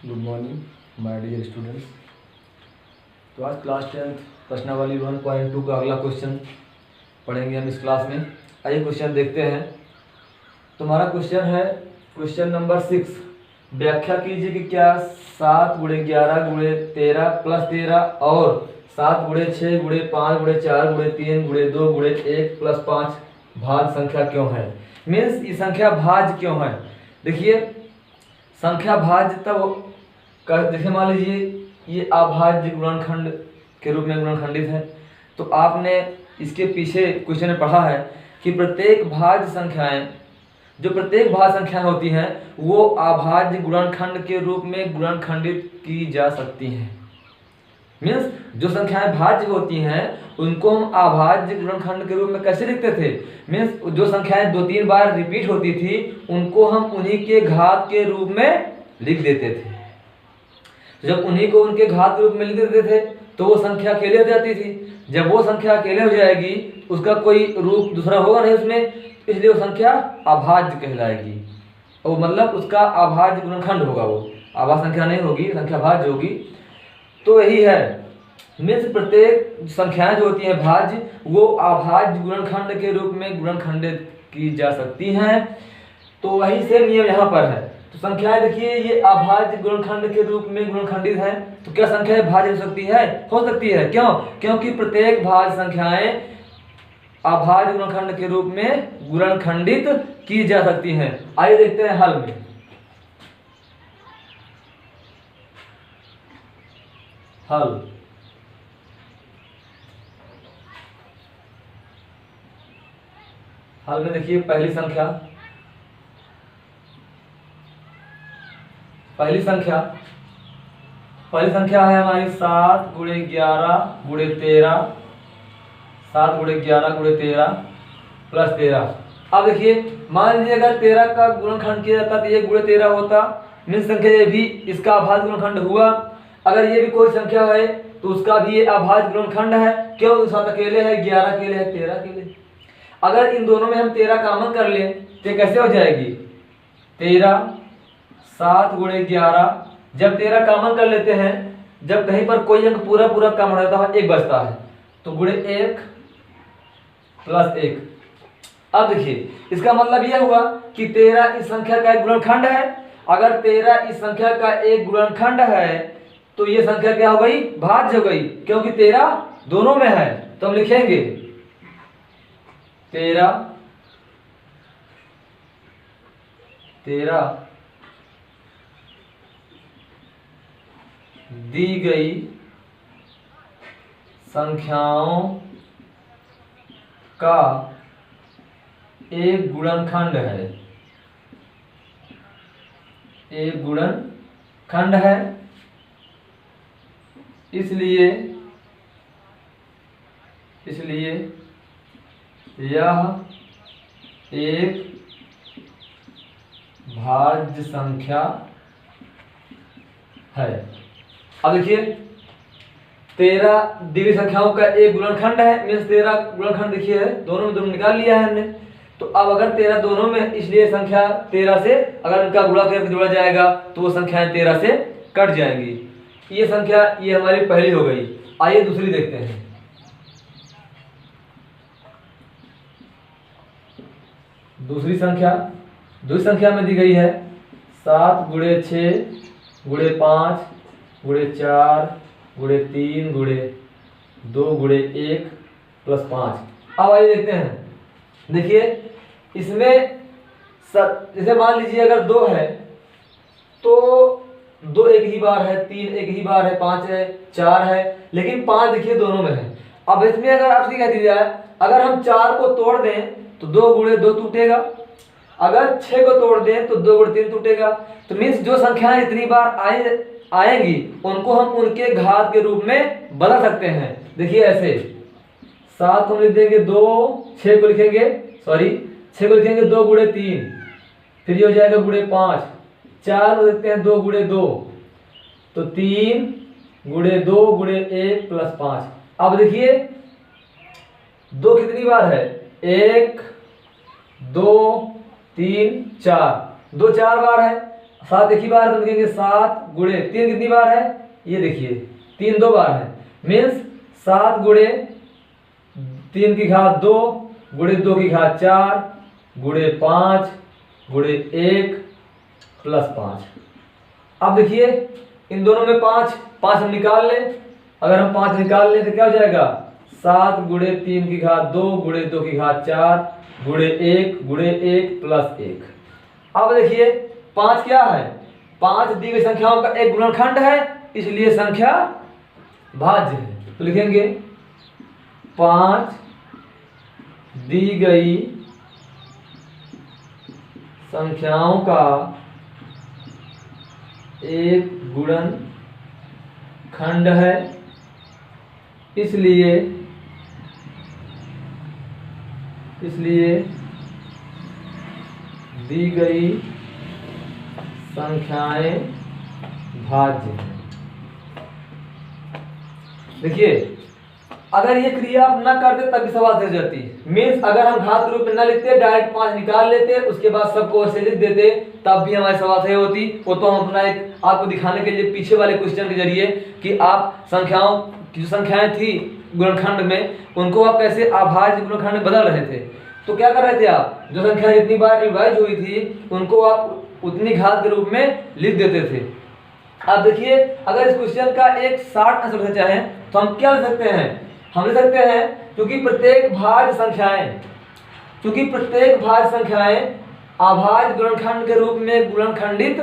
Good morning my dear students. तो आज class 10th प्रश्नावली 1.2 का अगला क्वेश्चन पढ़ेंगे हम इस क्लास में। आइए क्वेश्चन देखते हैं। तुम्हारा क्वेश्चन है क्वेश्चन नंबर 6। व्याख्या कीजिए कि क्या 7 × 11 × 13 + 13 और 7 × 6 × 5 × 4 × 3 × 2 × 1 + 5 भाज्य संख्या क्यों है। मीन्स ये संख्या भाज्य क्यों है। देखिए संख्या भाज्य तब जैसे मान लीजिए ये अभाज्य गुणनखंड के रूप में गुणनखंडित है, तो आपने इसके पीछे क्वेश्चन में पढ़ा है कि प्रत्येक भाज्य संख्याएं होती हैं वो अभाज्य गुणनखंड के रूप में गुणनखंडित की जा सकती हैं। मीन्स जो संख्याएं भाज्य होती हैं उनको हम अभाज्य गुणनखंड के रूप में कैसे लिखते थे। मीन्स जो संख्याएं 2-3 बार रिपीट होती थी उनको हम उन्हीं के घात के रूप में लिख देते थे। जब उन्हीं को उनके घात के रूप में लिख देते थे तो वो संख्या अकेले हो जाती थी। जब वो संख्या अकेले हो जाएगी उसका कोई रूप दूसरा होगा नहीं उसमें, इसलिए वो संख्या अभाज्य कहलाएगी। और मतलब उसका अभाज्य गुणनखंड होगा, वो अभाज्य संख्या नहीं होगी, संख्या भाज्य होगी। तो यही है, मीन्स प्रत्येक संख्याएं जो होती हैं भाज्य वो अभाज्य गुणनखंड के रूप में गुणनखंडित की जा सकती हैं। तो वही से नियम यहाँ पर है। तो संख्याएं देखिए ये अभाज्य गुणनखंड के रूप में गुणनखंडित है, तो क्या संख्या भाज्य हो सकती है? हो सकती है। क्यों? क्योंकि प्रत्येक भाज्य संख्याएं अभाज्य गुणनखंड के रूप में गुणनखंडित की जा सकती हैं। आइए देखते हैं हल में। हल में देखिए पहली संख्या है हमारी 7 × 11 × 13, 7 × 11 × 13 + 13। अब देखिए मान लीजिए अगर 13 का गुणनखंड किया जाता तो ये × 13 होता, मीन्स संख्या ये भी इसका अभाज्य गुणनखंड हुआ। अगर ये भी कोई संख्या है तो उसका भी ये अभाज्य गुणनखंड है। क्यों? 7 अकेले है, 11 अकेले है, 13 अकेले। अगर इन दोनों में हम 13 कॉमन कर लें तो कैसे हो जाएगी 13, 7 × 11। जब 13 कॉमन कर लेते हैं, जब कहीं पर कोई अंक पूरा कॉमन हो जाता है 1 बचता है, तो × 1 + 1। अब देखिए इसका मतलब यह हुआ कि 13 इस संख्या का एक गुणनखंड है। अगर 13 इस संख्या का एक गुणनखंड है तो ये संख्या क्या हो गई? भाज्य हो गई, क्योंकि 13 दोनों में है। तो हम लिखेंगे 13 दी गई संख्याओं का एक गुणनखंड है, इसलिए यह एक भाज्य संख्या है। अब देखिए 13 दी गई संख्याओं का एक गुणनखंड है, मीन्स 13 गुणनखंड देखिए है, दोनों में निकाल लिया है हमने। तो अब अगर 13 दोनों में, इसलिए संख्या 13 से अगर उनका गुणा करके जोड़ा जाएगा तो वो संख्याएं 13 से कट जाएंगी। ये संख्या ये हमारी पहली हो गई। आइए दूसरी देखते हैं। दूसरी संख्या में दी गई है 7 × 6 × 5 × 4 × 3 × 2 × 1 + 5। अब आइए देखते हैं। देखिए इसमें जैसे मान लीजिए अगर 2 है तो 2 एक ही बार है, 3 एक ही बार है, 5 है, 4 है, लेकिन 5 देखिए दोनों में है। अब इसमें अगर आपसे कह दिया जाए अगर हम 4 को तोड़ दें तो 2 × 2 टूटेगा, अगर 6 को तोड़ दें तो 2 × 3 टूटेगा। तो मीन्स जो संख्याएं इतनी बार आएंगी उनको हम उनके घात के रूप में बदल सकते हैं। देखिए ऐसे 7 को लिख देंगे 2, 6 को लिखेंगे 2 × 3, फिर ये हो जाएगा × 5, 4 को देखते हैं 2 × 2, तो 3 × 2 × 1 + 5। अब देखिए 2 कितनी बार है? 1 2 3 4, 2 4 बार है। 7 एक ही बार तो लिखेंगे 7 गुणे 3 कितनी बार है, ये देखिए 3 2 बार है, मीन्स 7 गुणे 3 की घात 2 गुणे 2 की घात 4 गुणे 5 गुणे 1 प्लस 5। अब देखिए इन दोनों में 5 हम निकाल लें, अगर हम 5 निकाल लें तो क्या हो जाएगा 7 गुणे 3 की घात 2 गुणे 2 की घात 4 गुणे 1 प्लस 1। अब देखिए 5 क्या है, 5 दी गई संख्याओं का एक गुणनखंड है, इसलिए संख्या भाज्य है। तो लिखेंगे 5 दी गई संख्याओं का एक गुणनखंड है, इसलिए दी गई संख्याएं भाज्य हैं। देखिए अगर ये क्रिया आप न करते तब भी सवाल से जाती, मीन्स अगर हम घात रूप में न लिखते, डायरेक्ट 5 निकाल लेते, उसके बाद सबको ऐसे लिख देते, तब भी हमारी सवाल सही होती। वो तो हम अपना एक आपको दिखाने के लिए पीछे वाले क्वेश्चन के जरिए कि आप संख्याओं की जो संख्याएं थी गुणनखंड में, उनको आप कैसे अभाज्य गुणनखंड में बदल रहे थे। तो क्या कर रहे थे आप, जो संख्या जितनी बार रिवाइज हुई थी उनको आप उतनी घात के रूप में लिख देते थे। अब देखिए अगर इस क्वेश्चन का एक शॉर्ट आंसर लिखना चाहें तो हम क्या लिख सकते हैं, हम लिख सकते हैं क्योंकि प्रत्येक भाज्य संख्याएं अभाज्य गुणनखंड के रूप में गुणनखंडित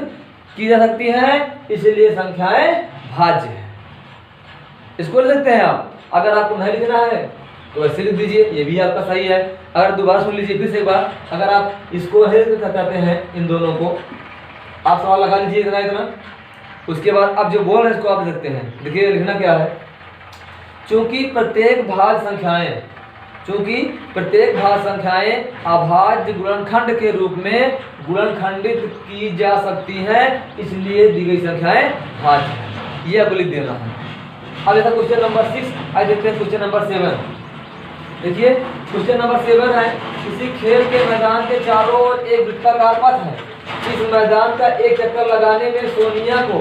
की जा सकती हैं, इसलिए संख्याएं भाज्य हैं। इसको लिख सकते हैं आप। अगर आपको नहीं लिखना है तो ऐसे लिख दीजिए, ये भी आपका सही है। अगर दोबारा सुन लीजिए फिर से एक बार, अगर आप इसको कहते हैं इन दोनों को, आप सवाल लगा लीजिए इतना, उसके बाद अब जो बोल रहे हैं इसको आप लिख सकते हैं। देखिए लिखना क्या है, चूंकि प्रत्येक भाज्य संख्याएं अभाज्य गुणनखंड के रूप में गुणनखंडित की जा सकती हैं, इसलिए दी गई संख्याएं भाज्य हैं। ये आपको लिख देना है। अब ऐसा क्वेश्चन नंबर 6 आज देखते हैं क्वेश्चन नंबर 7। देखिए क्वेश्चन नंबर 7 है, किसी खेल के मैदान के चारों ओर एक वृत्ताकार पथ है। इस मैदान का एक चक्कर लगाने में सोनिया को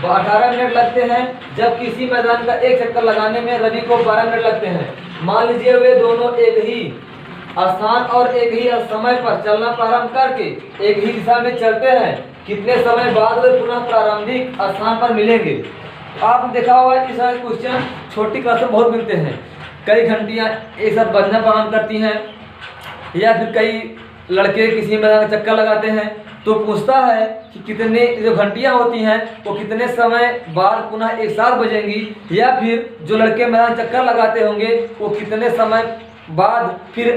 18 मिनट लगते हैं, जबकि इसी मैदान का एक चक्कर लगाने में रवि को 12 मिनट लगते हैं। मान लीजिए वे दोनों एक ही स्थान और एक ही समय पर चलना प्रारंभ करके एक ही दिशा में चलते हैं, कितने समय बाद वे पुनः प्रारंभिक स्थान पर मिलेंगे। आपने देखा होगा इस तरह के क्वेश्चन छोटी क्लास में बहुत मिलते हैं। कई घंटियां एक साथ बजना प्रारंभ करती हैं, या फिर कई लड़के किसी मैदान का चक्कर लगाते हैं, तो पूछता है कि कितने जो घंटियां होती हैं वो कितने समय बाद पुनः एक साथ बजेंगी, या फिर जो लड़के मैदान चक्कर लगाते होंगे वो कितने समय बाद फिर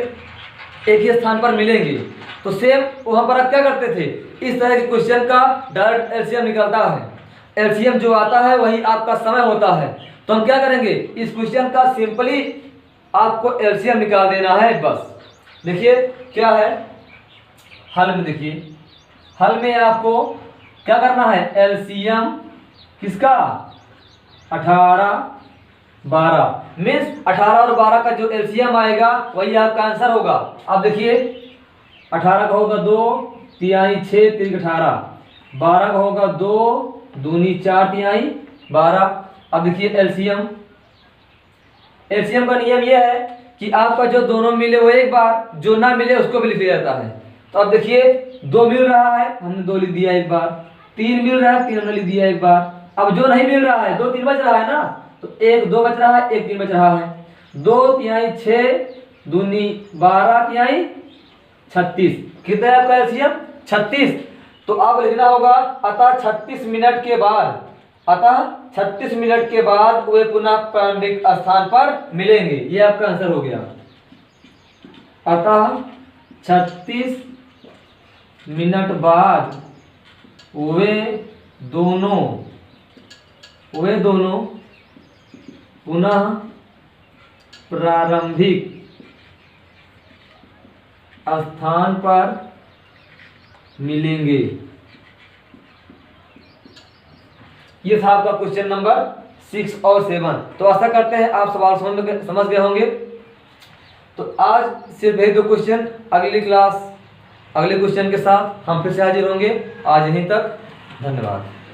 एक ही स्थान पर मिलेंगे। तो सेम वहाँ पर आप क्या करते थे, इस तरह के क्वेश्चन का डायरेक्ट एलसीएम निकलता है। एलसीएम जो आता है वही आपका समय होता है। तो हम क्या करेंगे, इस क्वेश्चन का सिंपली आपको एलसीएम निकाल देना है बस। देखिए क्या है हल में, देखिए हल में आपको क्या करना है, एलसीएम किसका 18 12 मीन्स 18 और 12 का जो एलसीएम आएगा वही आपका आंसर होगा। अब देखिए 18 का होगा 2 तिहाई 6 3 18, 12 का होगा 2 दूनी 4 तिहाई 12। अब देखिए एलसीएम का नियम यह है कि आपका जो दोनों मिले वो एक बार, जो ना मिले उसको भी लिख दिया जाता है। तो अब देखिए 2 मिल रहा है, हमने 2 लिख दिया एक बार, 3 मिल रहा है, 3 हमने लिख दिया एक बार। अब जो नहीं मिल रहा है 2 3 बच रहा है ना, तो 1 2 बच रहा है, 1 3 बच रहा है। 2 तिहाई 6 दूनी 12 तिहाई 36, कितना है आपका एलसीएम 36। तो अब लिखना होगा अतः 36 मिनट के बाद वे पुनः प्रारंभिक स्थान पर मिलेंगे। ये आपका आंसर हो गया। अतः 36 मिनट बाद वे दोनों पुनः प्रारंभिक स्थान पर मिलेंगे। ये था आपका क्वेश्चन नंबर 6 और 7। तो आशा करते हैं आप सवाल समझ गए होंगे। तो आज सिर्फ यही 2 क्वेश्चन, अगली क्लास अगले क्वेश्चन के साथ हम फिर से हाजिर होंगे। आज यहीं तक। धन्यवाद।